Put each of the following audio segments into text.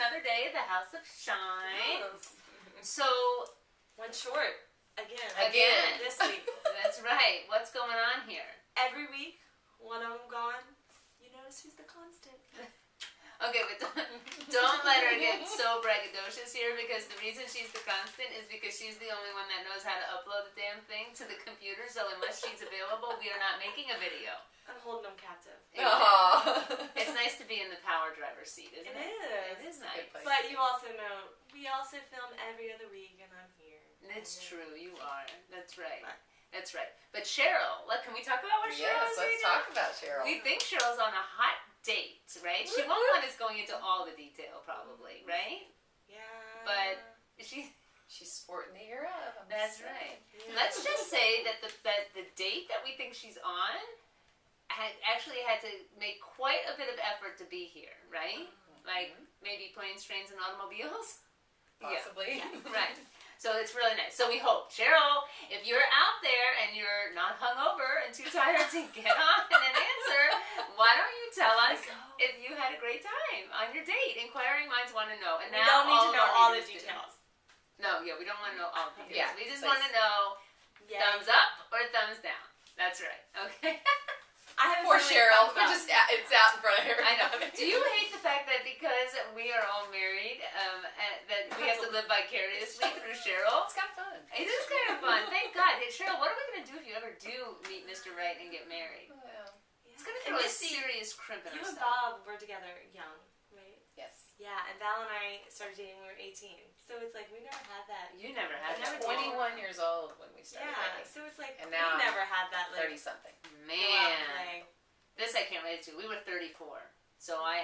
another day at the House of Shine. Yes. So, One short. Again. This week. That's right. What's going on here? Every week, one of them gone. You notice who's the constant. Okay, but don't let her get so braggadocious here, because the reason she's the constant is because she's the only one that knows how to upload the damn thing to the computer, so unless she's available, we are not making a video. I'm holding them captive. Exactly. It's nice to be in the power driver's seat, isn't it? It It is is. nice. But you also know, we also film every other week, and I'm here. It's true, you are. That's right. That's right. But Cheryl, can we talk about what Cheryl is let's talk about Cheryl. We think Cheryl's on a hot date, right? She won't want us going into all the detail, probably, right? Yeah. But she's sporting the ear up. That's right. Yeah. Let's just say that the date that we think she's on actually had to make quite a bit of effort to be here, right? Like maybe planes, trains, and automobiles? Possibly. Yeah. Right. So it's really nice. So we hope, Cheryl, if you're out there and you're not hungover and too tired to get on and answer, why don't you tell us if you had a great time on your date? Inquiring minds want to know. And we now don't need to know all the details. No, we don't want to know all the details. Yeah, we just want to know thumbs up or thumbs down. That's right. Okay. Poor Cheryl. It's out in front of everybody. I know. Do you hate the fact that because we are all married, that we have to live vicariously through Cheryl? It's kind of fun. It is kind of fun. Thank God. Hey, Cheryl, what are we going to do if you ever do meet Mr. Right and get married? Well, It's going to throw a serious crimp in You our and stuff. Bob were together young, right? yes. Yeah, and Val and I started dating when we were 18. So it's like we never had that. You never had I that. was 21 years old when we started Yeah, dating. so it's like And now we never had that. Like, 30-something. Man. This I can't relate to. We were 34. So I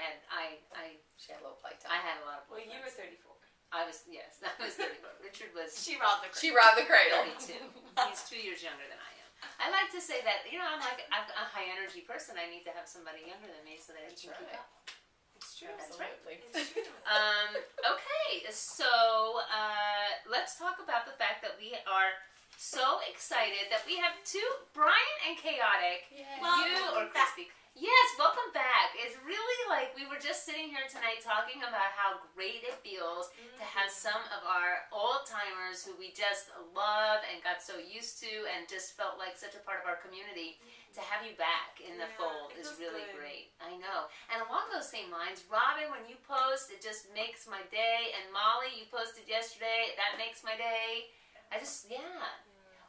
She had a little playtime. had a lot of Well, boyfriends. you were 34. I was 34. Richard was She robbed the She robbed the cradle. 32. He's 2 years younger than I am. I like to say that, I'm a high energy person. I need to have somebody younger than me so that I can keep up. It's true. That's right. Absolutely. It's true. Okay, so let's talk about the fact that we are so excited that we have two, Brian and Chaotic, you or Christy. Yes, welcome back. It's really like we were just sitting here tonight talking about how great it feels to have some of our old-timers who we just love and got so used to and just felt like such a part of our community. To have you back in the fold is really great. I know. And along those same lines, Robin, when you post, it just makes my day. And Molly, you posted yesterday, that makes my day.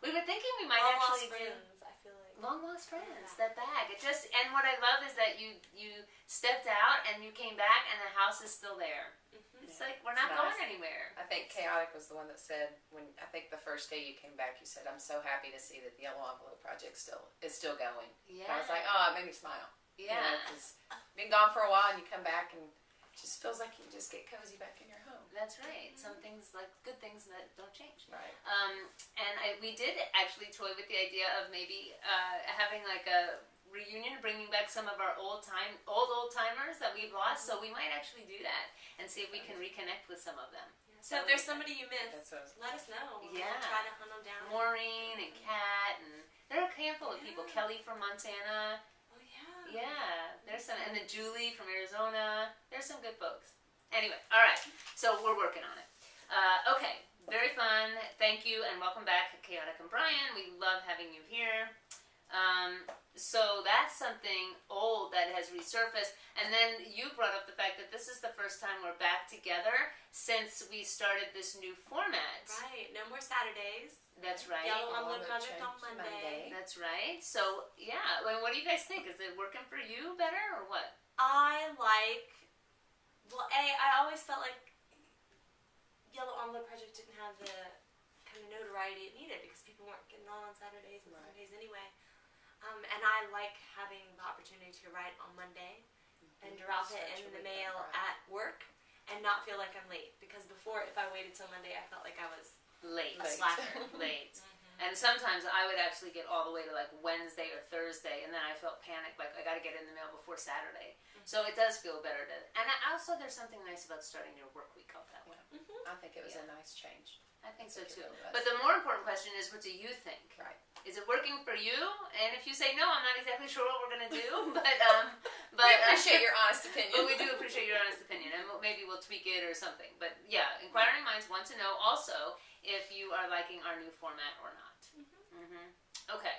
We were thinking we might actually do I feel like. long lost friends. That bag. And what I love is that you stepped out and you came back and the house is still there. It's like we're not going anywhere. I think Chaotic was the one that said, I think the first day you came back, you said, I'm so happy to see that the Yellow Envelope Project is still going. Yeah. And I was like, oh, it made me smile. Yeah. Because been gone for a while and you come back and it just feels like you just get cozy back in your home. That's right. Some things, like good things that don't change. Right. And we did actually toy with the idea of maybe having like a reunion, bringing back some of our old timers that we've lost. So we might actually do that and see if we can reconnect with some of them. So if there's somebody you miss, let us know. Yeah. We'll try to hunt them down. Maureen and Kat, and there are a handful of people. Kelly from Montana. Oh yeah. Yeah, there's some, and then Julie from Arizona. There's some good folks. Anyway, all right. So we're working on it. Okay, very fun. Thank you, and welcome back, Chaotic and Brian. We love having you here. So that's something old that has resurfaced. And then you brought up the fact that this is the first time we're back together since we started this new format. Right. No more Saturdays. That's right. Yellow Envelope Project on Monday. That's right. So, yeah. What do you guys think? Is it working for you better or what? I always felt like Yellow Envelope Project didn't have the kind of notoriety it needed because people weren't getting on Saturdays and Sundays anyway. And I like having the opportunity to write on Monday and drop it in the mail at work and not feel like I'm late. Because before, if I waited till Monday, I felt like I was late. A slacker. Late. And sometimes I would actually get all the way to like Wednesday or Thursday, and then I felt panicked, like I got to get it in the mail before Saturday. So it does feel better to. And also, there's something nice about starting your work week out that way. I think it was a nice change. I think so too. But the more important question is, what do you think? Right. Is it working for you? And if you say no, I'm not exactly sure what we're gonna do. But appreciate your honest opinion. But we do appreciate your honest opinion, and maybe we'll tweak it or something. But yeah, inquiring minds want to know also if you are liking our new format or not. Okay.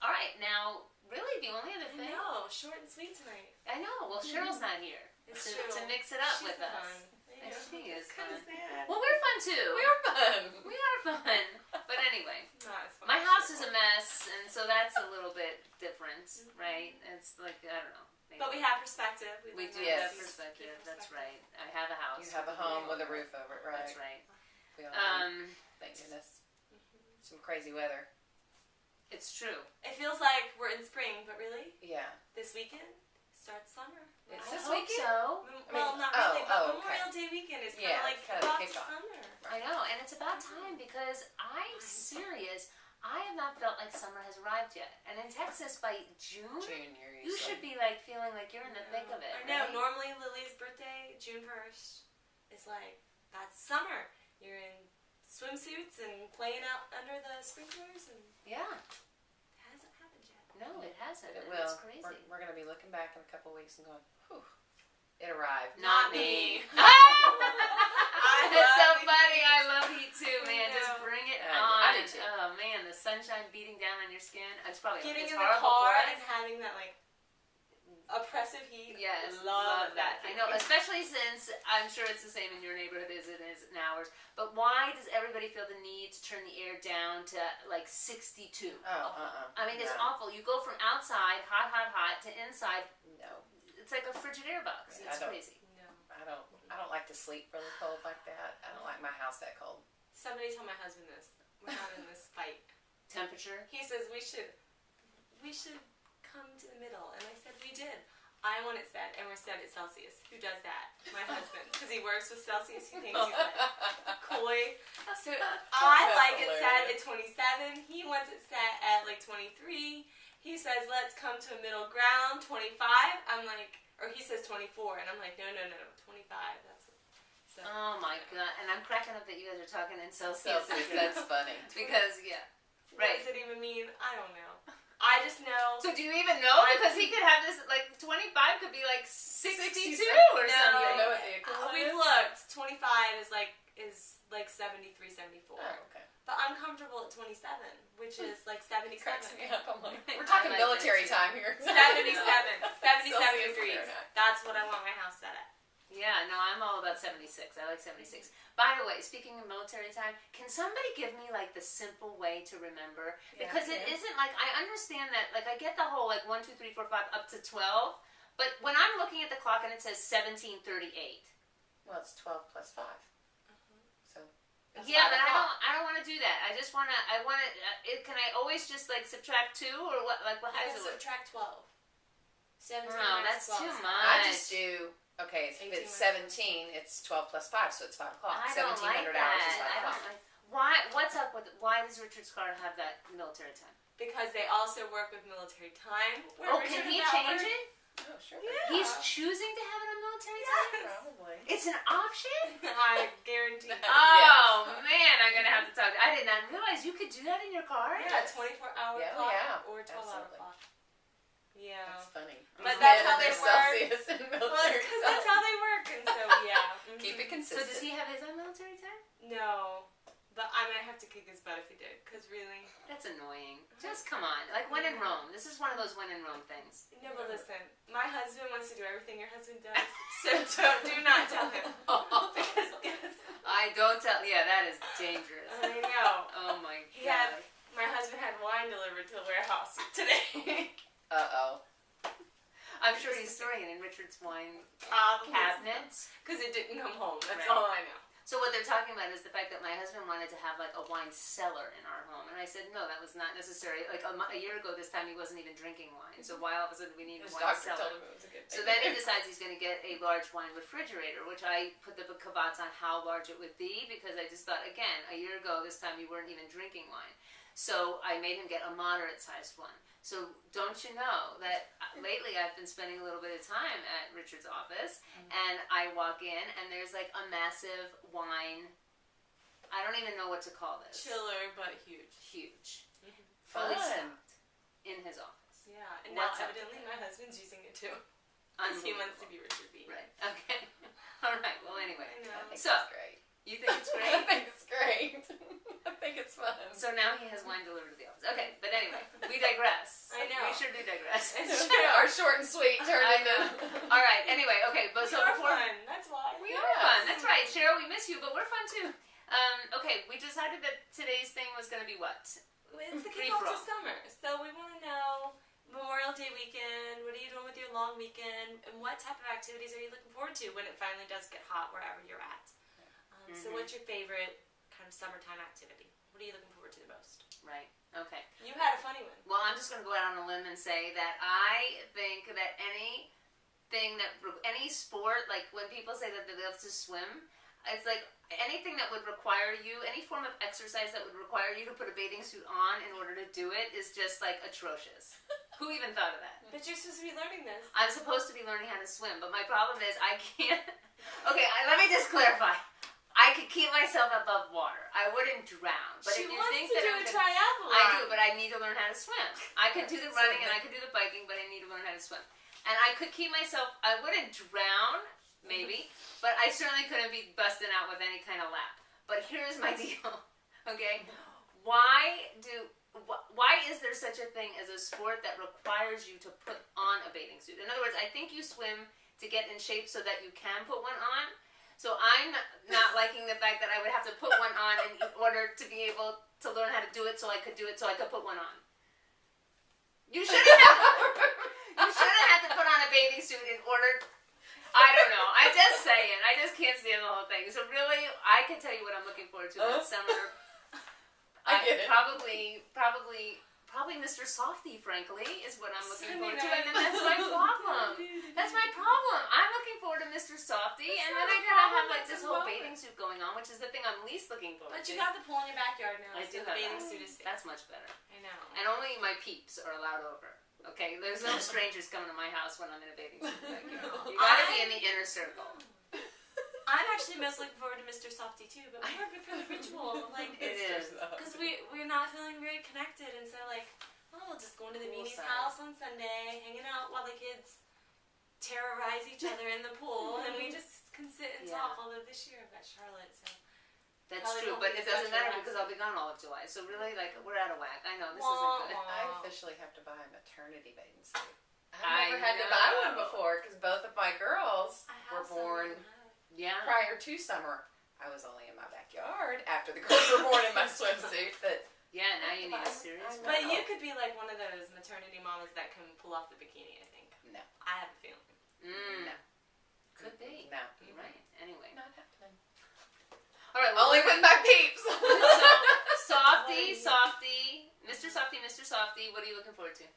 All right. Now, really, the only other thing. No, short and sweet tonight. I know. Well, Cheryl's not here to mix it up with us. And she is fun. Well, we're fun too. We are fun. We are fun. But anyway, Not as fun my as house Cheryl. is a mess, and so that's a little bit different, right? It's like, I don't know. Maybe. But we have perspective. We do Yes. have perspective. That's right. I have a house. You have a home with a roof over it, right? That's right. We all do. Thank goodness. Some crazy weather. It's true. It feels like we're in spring, but really, Yeah. this weekend starts summer. It's I this hope weekend? so. Well, not oh, really, but oh, okay. Memorial Day weekend is kind Yeah, of like it's kind of the lots of kickoff. summer. I know, and it's about time because I'm serious. I have not felt like summer has arrived yet. And in Texas, by June, June, you should be like feeling like you're in the thick of it. I know. Right? Normally, Lily's birthday, June 1st, is like, that's summer. You're in swimsuits and playing out under the sprinklers, and Yeah. it hasn't happened yet. No, it hasn't. It and will. It's crazy. We're going to be looking back in a couple weeks and going, whew, it arrived. Not me. I It's so love funny. heat. I love heat too, man. I Just know. bring it I on. do too. Oh man, the sunshine beating down on your skin. It's probably Getting it's in the horrible car for us. and having that like oppressive heat. Yes, love that. I know, especially since I'm sure it's the same in your neighborhood as it is in ours. But why does everybody feel the need to turn the air down to like 62? Oh, I mean, it's no. awful. You go from outside, hot, to inside. No. It's like a Frigidaire box. I It's don't- crazy. No. I don't like to sleep really cold like that. I don't like my house that cold. Somebody told my husband this. We're having this fight. Temperature. He says we should come to the middle, and I said we did. I want it set, and we're set at Celsius. Who does that? My husband, because he works with Celsius. He thinks he's like coy. So I That's like it set hilarious. at 27. He wants it set at like 23. He says let's come to a middle ground, 25. I'm like, or he says 24, and I'm like, no, 25. That's so. Oh my god! And I'm cracking up that you guys are talking in Celsius. That's funny. Because yeah, What right. does it even mean? I don't know. I just know. So do you even know? Because he could have this like 25 could be like 62 or No. something. You know what the equivalent We've is? looked. 25 is like 73, 74. Oh, okay. But I'm comfortable at 27, which is like 77. Cracks me up. I'm like, we're I talking like military that time here. 77. 77 Celsius degrees. Fahrenheit. That's what I want my house set at. Yeah, no, I'm all about 76. I like 76. By the way, speaking of military time, can somebody give me like the simple way to remember? Yeah, Because it isn't like, I understand that, like I get the whole like 1, 2, 3, 4, 5 up to 12, but when I'm looking at the clock and it says 17:38. Well, it's 12 plus 5. So. that's Yeah, 5 but o'clock. I don't want to do that. I just want to, can I always just like subtract 2 or what, like what, how I can does it work? subtract 12. 17 No, minus that's 12 too is much. I just do. Okay, if 18 it's 17, it's 12 plus 5, so it's 5 o'clock. I don't like 1700 that. hours is 5 I o'clock. don't like, what's up with, why does Richard's car have that military time? Because they also work with military time. Oh, can he change it? Oh, sure. Yeah. He's choosing to have it on military time? Yes. Probably. It's an option? I guarantee. Oh, man, I'm going to have to talk. I did not realize you could do that in your car? Yeah, 24-hour Yeah, clock yeah. or 12-hour Absolutely. clock. Yeah. That's funny. But These that's men how and they their work. Celsius and Well, military because that's how they work, and so yeah. Keep it So consistent. does he have his own military time? No, but I might have to kick his butt if he did, because really. That's annoying. Just come on. Like when in Rome. This is one of those when in Rome things. No, but listen, my husband wants to do everything your husband does, so do not tell him. Because I don't tell. Yeah, that is dangerous. I know. Oh my He god. had, my husband had wine delivered to the warehouse today. Uh-oh. I'm sure he's storing it in Richard's wine Because cabinet. it didn't come home. That's Right. all I know. So what they're talking about is the fact that my husband wanted to have like a wine cellar in our home, and I said no, that was not necessary. Like a year ago this time he wasn't even drinking wine, so why all of a sudden we need His a wine doctor cellar? told him it was a good thing. So then he decides he's going to get a large wine refrigerator, which I put the caveats on how large it would be because I just thought, again, a year ago this time you weren't even drinking wine. So I made him get a moderate-sized one. So don't you know that lately I've been spending a little bit of time at Richard's office, and I walk in and there's like a massive wine, I don't even know what to call this. Chiller, but huge. Huge. Fun. Fully stocked in his office. Yeah, and now evidently my husband's using it too. Because he wants to be Richard B. Right. Okay. All right. Well, anyway. I think So, it's great. You think it's great? I think it's great. I think it's fun. So now he has wine delivered to the office. Okay, but anyway, we digress. I know. We sure do digress. Our short and sweet turned into. All right. Anyway, okay, but so before fun. That's why we are fun. That's right, Cheryl. We miss you, but we're fun too. Okay, we decided that today's thing was going to be what? It's the kickoff to summer, so we want to know Memorial Day weekend. What are you doing with your long weekend, and what type of activities are you looking forward to when it finally does get hot wherever you're at? So what's your favorite kind of summertime activity? What are you looking forward to the most? Right. Okay. You had a funny one. Well, I'm just going to go out on a limb and say that I think that any sport, like when people say that they love to swim, it's like anything that would require you, any form of exercise that would require you to put a bathing suit on in order to do it is just like atrocious. Who even thought of that? But you're supposed to be learning this. I'm supposed to be learning how to swim, but my problem is I can't. Okay, let me just clarify. I could keep myself above water. I wouldn't drown. But She if you wants think to that do I'm a gonna, triathlon. I do, but I need to learn how to swim. I could do the running and I could do the biking, but I need to learn how to swim. And I could keep myself. I wouldn't drown, maybe, but I certainly couldn't be busting out with any kind of lap. But here's my deal. Okay, why is there such a thing as a sport that requires you to put on a bathing suit? In other words, I think you swim to get in shape so that you can put one on. So I'm not liking the fact that I would have to put one on in order to be able to learn how to do it so I could do it so I could put one on. You shouldn't have to put on a bathing suit in order. I don't know. I'm just saying. I just can't stand the whole thing. So really, I can tell you what I'm looking forward to this summer. I get it. Probably Mr. Softy, frankly, is what I'm looking forward to, and then that's my problem. That's my problem. I'm looking forward to Mr. Softy, and then I gotta have like this whole bathing suit going on, which is the thing I'm least looking forward to. But you got the pool in your backyard now. I do so have the bathing that. suit is safe. That's much better. I know. And only my peeps are allowed over. Okay, there's no strangers coming to my house when I'm in a bathing suit. You gotta be in the inner circle. I'm actually most looking forward to Mr. Softy too, but more good for the ritual. Like It is. because we're not feeling very connected, and so like, oh, just going to the Beanie's house on Sunday, hanging out while the kids terrorize each other in the pool, and we just can sit and talk. Although this year I've got Charlotte, so that's true, but it doesn't matter because I'll be gone all of July. So really, like, we're out of whack. I know this isn't good. I officially have to buy a maternity bathing suit. I've never had to buy one before because both of my girls were born. Yeah. Prior to summer, I was only in my backyard after the girls were born in my swimsuit. But yeah, now you need a serious. But you could be like one of those maternity mamas that can pull off the bikini. I think. No. I have a feeling. No. Could be. No. You're right. Anyway. Not happening. All right. Well, only with my peeps. Softy, Mr. Softy. What are you looking forward to?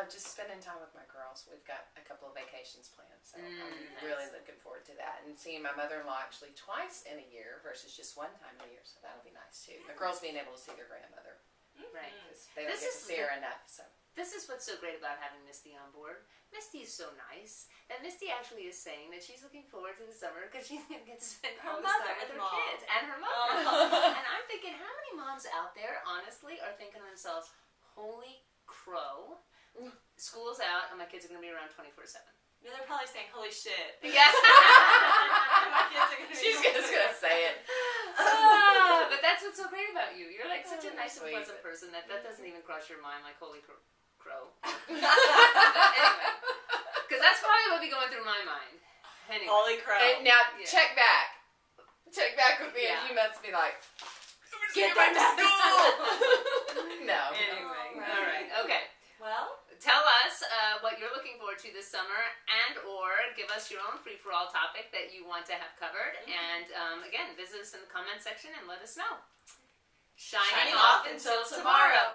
Just spending time with my girls. We've got a couple of vacations planned, so I'm really looking forward to that. And seeing my mother-in-law actually twice in a year versus just one time a year, so that'll be nice too. The girls being able to see their grandmother. Right. They don't get to see her enough, so. This is what's so great about having Misty on board. Misty is so nice that Misty actually is saying that she's looking forward to the summer because she's going to get to spend all this time with her kids and her mother. And I'm thinking, how many moms out there, honestly, are thinking to themselves, holy crow, school's out and my kids are going to be around 24/7. No, they're probably saying, holy shit. Yes. My kids are going to She's just going to say it. But that's what's so great about you. You're like such a nice and Sweet. pleasant person that doesn't even cross your mind like holy crow. Anyway, because that's probably what would be going through my mind. Anyway. Holy crow. And now, check back. Check back with me in a few months and be like, Get back to school! No. Anyway, all right, okay. Well, tell us what you're looking forward to this summer, and or give us your own free-for-all topic that you want to have covered. And again, visit us in the comment section and let us know. Shining off until tomorrow.